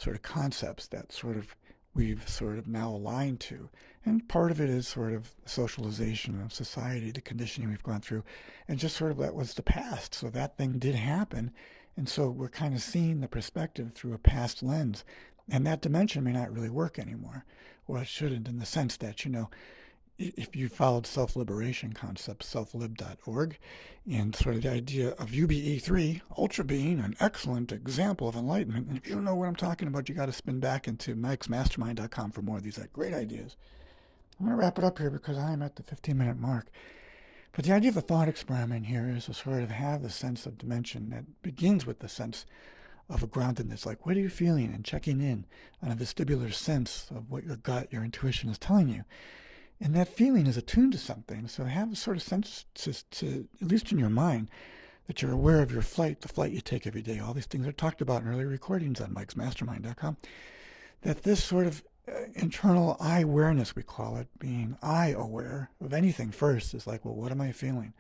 sort of concepts that we've sort of now aligned to. And part of it is sort of socialization of society, the conditioning we've gone through, and just sort of that was the past. So that thing did happen. And so we're kind of seeing the perspective through a past lens. And that dimension may not really work anymore. Or it shouldn't, in the sense that, if you followed self-liberation concepts, selflib.org, and sort of the idea of UBE3, ultra being an excellent example of enlightenment. And if you don't know what I'm talking about, you got to spin back into mikesmastermind.com for more of these great ideas. I'm going to wrap it up here because I am at the 15-minute mark. But the idea of the thought experiment here is to sort of have the sense of dimension that begins with the sense of a groundedness, like what are you feeling, and checking in on a vestibular sense of what your gut, your intuition is telling you. And that feeling is attuned to something. So have a sort of sense to, at least in your mind, that you're aware of your flight, the flight you take every day. All these things are talked about in earlier recordings on mikesmastermind.com. That this sort of internal eye awareness, we call it, being eye aware of anything first, is like, well, what am I feeling?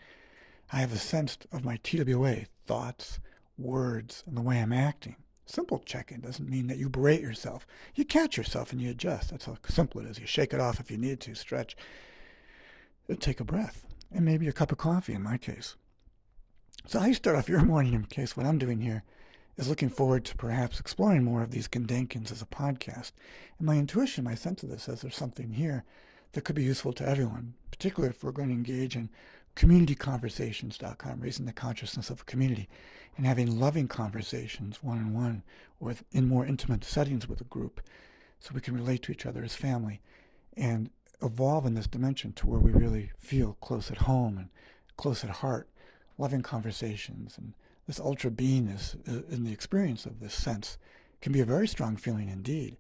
I have a sense of my TWA, thoughts, words, and the way I'm acting. Simple check-in doesn't mean that you berate yourself. You catch yourself and you adjust. That's how simple it is. You shake it off if you need to, stretch, take a breath, and maybe a cup of coffee in my case. So how you start off your morning, in case what I'm doing here is looking forward to perhaps exploring more of these Gedankens as a podcast. And my intuition, my sense of this, says there's something here that could be useful to everyone, particularly if we're going to engage in communityconversations.com, raising the consciousness of a community, and having loving conversations one-on-one or in more intimate settings with a group so we can relate to each other as family and evolve in this dimension to where we really feel close at home and close at heart, loving conversations. And this ultra beingness in the experience of this sense can be a very strong feeling indeed.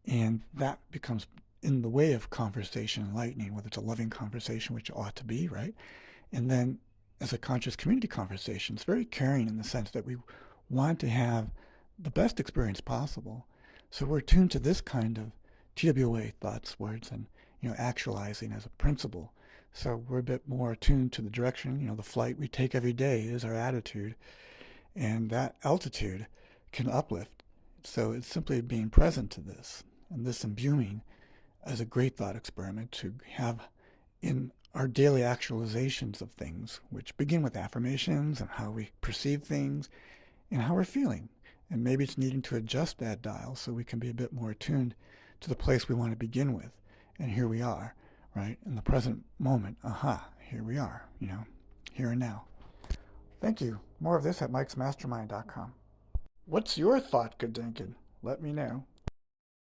And that becomes in the way of conversation enlightening, whether it's a loving conversation, which it ought to be, right? And then as a conscious community conversation, it's very caring in the sense that we want to have the best experience possible. So we're tuned to this kind of TWA, thoughts, words, and actualizing as a principle. So we're a bit more attuned to the direction, the flight we take every day is our attitude. And that altitude can uplift. So it's simply being present to this and this imbuing as a great thought experiment to have in our daily actualizations of things, which begin with affirmations and how we perceive things and how we're feeling. And maybe it's needing to adjust that dial so we can be a bit more attuned to the place we want to begin with. And here we are, right? In the present moment, here we are, here and now. Thank you. More of this at mikesmastermind.com. What's your thought, Gedanken? Let me know.